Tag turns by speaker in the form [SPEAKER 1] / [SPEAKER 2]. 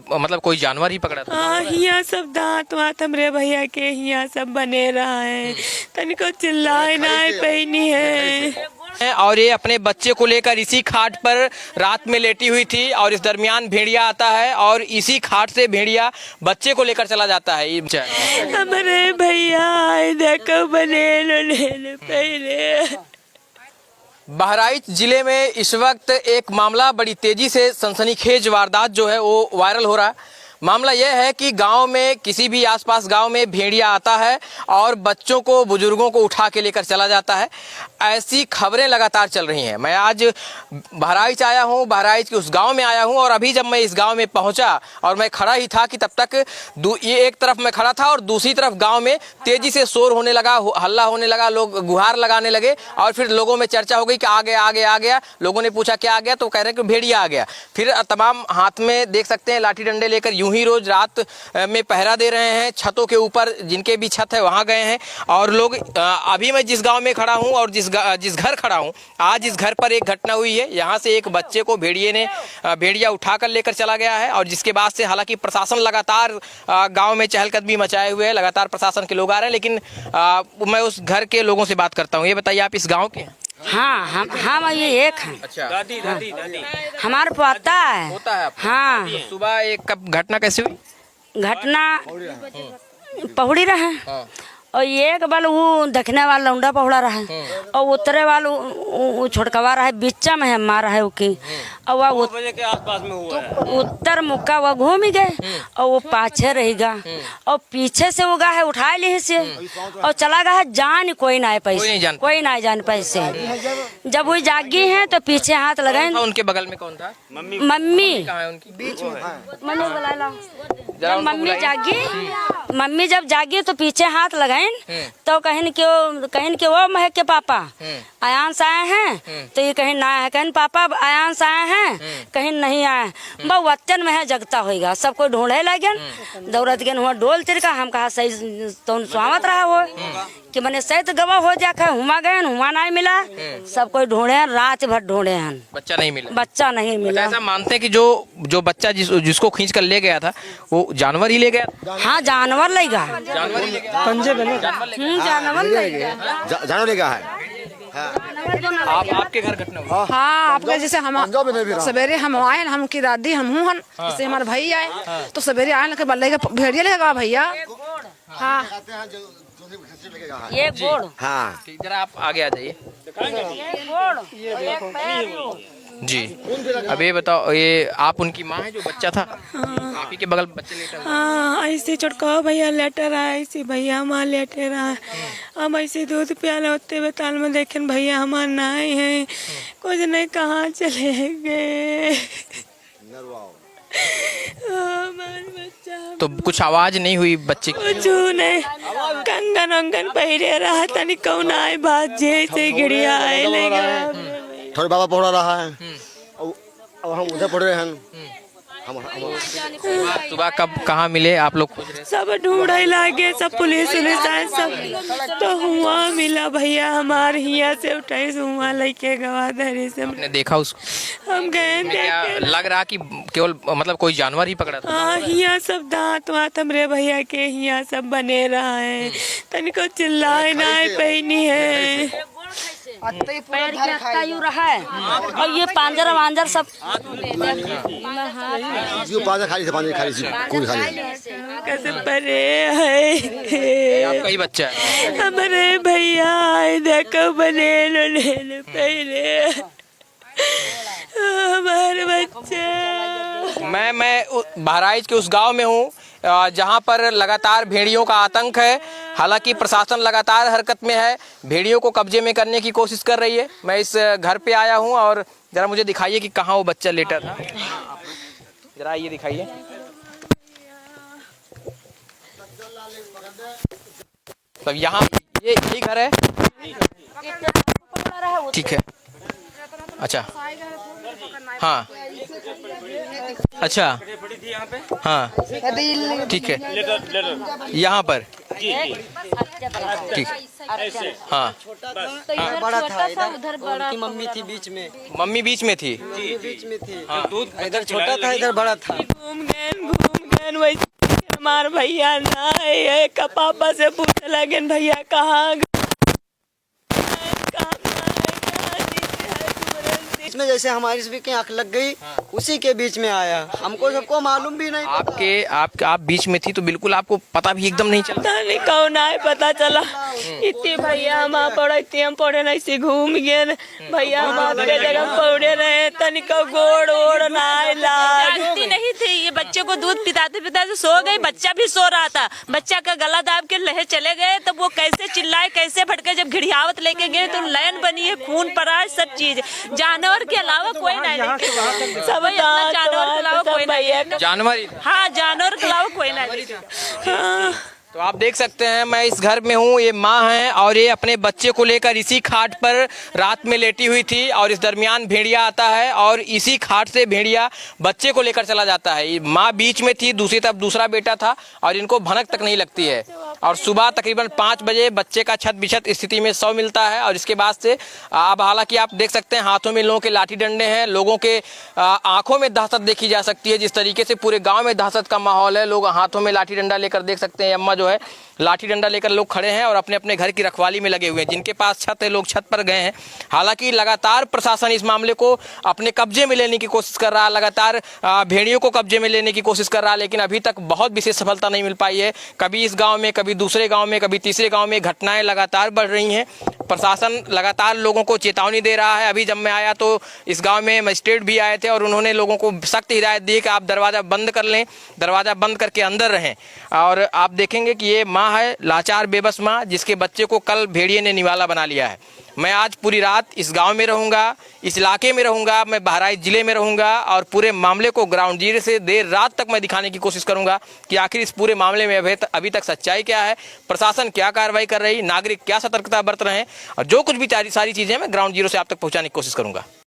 [SPEAKER 1] मतलब कोई जानवर ही पकड़ा था?
[SPEAKER 2] हाँ, यहाँ सब दांत वात हमरे भैया के यहाँ सब बने रहा है, तनिको चिल्लाए ना पैनी है।
[SPEAKER 1] और ये अपने बच्चे को लेकर इसी खाट पर रात में लेटी हुई थी और इस दरमियान भेड़िया आता है और इसी खाट से भेड़िया बच्चे को लेकर चला जाता है।
[SPEAKER 2] हमारे भैया देखो बने पहले।
[SPEAKER 1] बहराइच जिले में इस वक्त एक मामला बड़ी तेजी से सनसनीखेज वारदात जो है वो वायरल हो रहा है। मामला यह है कि गांव में किसी भी आसपास गांव में भेड़िया आता है और बच्चों को बुजुर्गों को उठा के लेकर चला जाता है। ऐसी खबरें लगातार चल रही हैं। मैं आज बहराइच आया हूं, बहराइच के उस गांव में आया हूं और अभी जब मैं इस गांव में पहुंचा और मैं खड़ा ही था कि तब तक ये एक तरफ मैं खड़ा था और दूसरी तरफ गांव में तेजी से शोर होने लगा, हल्ला होने लगा, लोग गुहार लगाने लगे और फिर लोगों में चर्चा हो गई कि आ गया आ गया आ गया। लोगों ने पूछा क्या आ गया, तो कह रहे हैं कि भेड़िया आ गया। फिर तमाम हाथ में देख सकते हैं लाठी डंडे लेकर यूं ही रोज रात में पहरा दे रहे हैं। छतों के ऊपर जिनके भी छत है वहां गए हैं और लोग अभी मैं जिस गांव में खड़ा हूं और जिस घर खड़ा हूं, आज इस घर पर एक घटना हुई है। यहां से एक बच्चे को भेड़िया उठाकर लेकर चला गया है और जिसके बाद से हालांकि प्रशासन लगातार गांव में चहलकदमी मचाए हुए है, लगातार प्रशासन के लोग आ रहे हैं। लेकिन मैं उस घर के लोगों से बात करता हूँ। ये बताइए आप इस गाँव के हैं?
[SPEAKER 3] हाँ, हम ये एक हैं।
[SPEAKER 1] अच्छा,
[SPEAKER 3] दादी हमारे पोता है।
[SPEAKER 1] होता है
[SPEAKER 3] हाँ।
[SPEAKER 1] तो सुबह एक कब घटना कैसे हुई?
[SPEAKER 3] घटना पहुड़ी रहे
[SPEAKER 1] हाँ।
[SPEAKER 3] और एक बाल वो देखने वाला लौंडा पहुड़ा रहा और उतरे वाला छोटकवा रहा बीचा में है मारा है उसकी और वह के आसपास में हुआ है। उत्तर मुक्का वह घूम ही गए और वो पाछे रहेगा और पीछे से उगा है उठा ली से और चला गया है। जान कोई ना पैसे, कोई ना जान पैसे। जब वो जागी है तो पीछे हाथ लगाए।
[SPEAKER 1] उनके बगल में कौन था?
[SPEAKER 3] मम्मी
[SPEAKER 1] कहाँ है उनकी?
[SPEAKER 3] बीच में। जब मम्मी जागी, मम्मी जब जागी तो पीछे हाथ लगाए तो कहन के वो महक के पापा आयांस आए हैं तो ये कहीं ना है, कहीं पापा आयांस आए हैं, कहीं नहीं आए। बहु वचन में है जगता होगा, सब कोई ढूंढे लगे दौड़त गए हुआ डोल तिरका। हम कहा सही तो स्वागत रहा हो कि मैंने सही तो गवाह हो जाकर हुआ गए, हुआ नहीं मिला। सब कोई ढूंढे हैं, रात भर ढूंढे हैं,
[SPEAKER 1] बच्चा नहीं मिला।
[SPEAKER 3] बच्चा नहीं मिला।
[SPEAKER 1] ऐसा मानते हैं कि जो बच्चा जिसको खींच कर ले गया था वो जानवर ही ले गया?
[SPEAKER 3] हाँ, जानवर ले गया।
[SPEAKER 1] जानवर ही ले गया?
[SPEAKER 2] पंजे बने
[SPEAKER 3] जानवर ले गया।
[SPEAKER 4] जानवर ले गया है।
[SPEAKER 1] आपके घर घटना हुई?
[SPEAKER 5] हाँ, आपके जैसे हम सवेरे हम आए, हम की दादी हम हूँ जैसे हमारे भाई आए तो सवेरे आए लगे बल्ले का भेड़िया लेगा भैया। हाँ,
[SPEAKER 3] ये गोड़।
[SPEAKER 4] हाँ,
[SPEAKER 1] जरा आप आगे आ जाइए जी। अब ये बताओ, ये आप उनकी माँ है जो बच्चा था? आप ही के बगल बच्चे लेटर?
[SPEAKER 2] हाँ, ऐसे छोटका भैया लेटर आए, ऐसे भैया हमारे लेटर आए। हम ऐसे दूध प्याले होते हुए ताल में देखें भैया हमारे ना आए हैं, कुछ नहीं कहाँ चले गए।
[SPEAKER 1] तो कुछ आवाज नहीं हुई बच्चे की?
[SPEAKER 2] कुछ नहीं, कंगन वंगन पहरे रहा था, नहीं कौन आए बात जैसे गिड़िया आए लेगा।
[SPEAKER 4] थोड़े बाबा पढ़ा रहा है और हम उधर पढ़ रहे हैं।
[SPEAKER 1] सुबह कब कहाँ मिले आप लोग?
[SPEAKER 2] सब ढूंढे लागे, सब पुलिस आए सब तो हुआ मिला भैया हमारे हिया से उठाई हुआ लेके गवादरी से।
[SPEAKER 1] आपने देखा उसको?
[SPEAKER 2] हम गए देखे।
[SPEAKER 1] लग रहा कि केवल मतलब कोई जानवर ही पकड़ा था?
[SPEAKER 2] हाँ, हिया सब दांत वात हमरे भैया के हिया सब बने रहा है, तनिको चिल्लाए ना पैनी है।
[SPEAKER 3] पैर के अत्ता यूं रहा है और ये पांजर वांजर सब
[SPEAKER 4] जो पांजर खाली से पांजर खाली से कौन खाली
[SPEAKER 2] कैसे परे है।
[SPEAKER 1] आपका ही बच्चा है?
[SPEAKER 2] हमारे भैया देखो बने पहले हमारे बच्चे।
[SPEAKER 1] मैं बहराइच के उस गांव में हूँ जहां पर लगातार भेड़ियों का आतंक है। हालांकि प्रशासन लगातार हरकत में है, भेड़ियों को कब्जे में करने की कोशिश कर रही है। मैं इस घर पे आया हूं और जरा मुझे दिखाइए कि कहाँ वो बच्चा लेटा था। जरा ये दिखाइए। तो यहाँ यही घर है? ठीक है, अच्छा, हाँ, अच्छा, हाँ, ठीक है, यहाँ पर ठीक, हाँ,
[SPEAKER 6] बड़ा था इधर, उनकी मम्मी थी बीच में।
[SPEAKER 1] मम्मी बीच में थी?
[SPEAKER 6] बीच में थी।
[SPEAKER 1] हाँ।
[SPEAKER 6] इधर छोटा था, इधर बड़ा था।
[SPEAKER 2] हमार भैया ना है का पापा से पूछे लगे भैया कहाँ
[SPEAKER 6] इसमें जैसे हमारी भी की आंख लग गई, उसी के बीच में आया, हमको सबको मालूम भी नहीं।
[SPEAKER 1] आप बीच में थी तो बिल्कुल आपको पता भी एकदम नहीं चला?
[SPEAKER 2] पता नहीं कौन आए पता चला। इतने भैया हम पढ़े, इतने हम पढ़े नहीं से घूम गए भैया, हम आपके जगह पढ़े रहे तनिका गोड़ ओड़ ना
[SPEAKER 7] जानती नहीं थी। ये बच्चे को दूध पिताते पिताते सो गई, बच्चा भी सो रहा था, बच्चा का गला दाब के लहे चले गए। तब वो कैसे चिल्लाए कैसे भटके, जब घिड़ियावत लेके गए तो लाइन बनी है, खून पड़ा है, सब चीज। जानवर के अलावा कोई नहीं, सब जानवर के अलावा कोई नहीं,
[SPEAKER 1] जानवर?
[SPEAKER 7] हाँ जानवर के अलावा कोई नहीं।
[SPEAKER 1] तो आप देख सकते हैं मैं इस घर में हूँ, ये माँ है और ये अपने बच्चे को लेकर इसी खाट पर रात में लेटी हुई थी और इस दरमियान भेड़िया आता है और इसी खाट से भेड़िया बच्चे को लेकर चला जाता है। माँ बीच में थी, दूसरी तरफ दूसरा बेटा था और इनको भनक तक नहीं लगती है। और सुबह तकरीबन 5 बजे बच्चे का छत बिछत स्थिति में शव मिलता है और इसके बाद से अब हालांकि आप देख सकते हैं हाथों में लोगों के लाठी डंडे हैं, लोगों के आंखों में दहशत देखी जा सकती है। जिस तरीके से पूरे गाँव में दहशत का माहौल है, लोग हाथों में लाठी डंडा लेकर देख सकते हैं, अम्मा जो है लाठी डंडा लेकर लोग खड़े हैं और अपने अपने घर की रखवाली में लगे हुए हैं। जिनके पास छत है लोग छत पर गए हैं। हालांकि लगातार प्रशासन इस मामले को अपने कब्जे में लेने की कोशिश कर रहा है, लगातार भेड़ियों को कब्जे में लेने की कोशिश कर रहा है, लेकिन अभी तक बहुत विशेष सफलता नहीं मिल पाई है। कभी इस गांव में, कभी दूसरे गांव में, कभी तीसरे गांव में घटनाएं लगातार बढ़ रही हैं। प्रशासन लगातार लोगों को चेतावनी दे रहा है। अभी जब मैं आया तो इस गांव में मजिस्ट्रेट भी आए थे और उन्होंने लोगों को सख्त हिदायत दी कि आप दरवाज़ा बंद कर लें, दरवाज़ा बंद करके अंदर रहें। और आप देखेंगे कि ये माँ है, लाचार बेबस माँ, जिसके बच्चे को कल भेड़िए ने निवाला बना लिया है। मैं आज पूरी रात इस गांव में रहूंगा, इस इलाके में रहूंगा, मैं बहराइच जिले में रहूंगा और पूरे मामले को ग्राउंड जीरो से देर रात तक मैं दिखाने की कोशिश करूंगा कि आखिर इस पूरे मामले में अभी तक सच्चाई क्या है, प्रशासन क्या कार्रवाई कर रही, नागरिक क्या सतर्कता बरत रहे हैं और जो कुछ भी सारी चीज़ें मैं ग्राउंड जीरो से आप तक पहुँचाने की कोशिश करूंगा।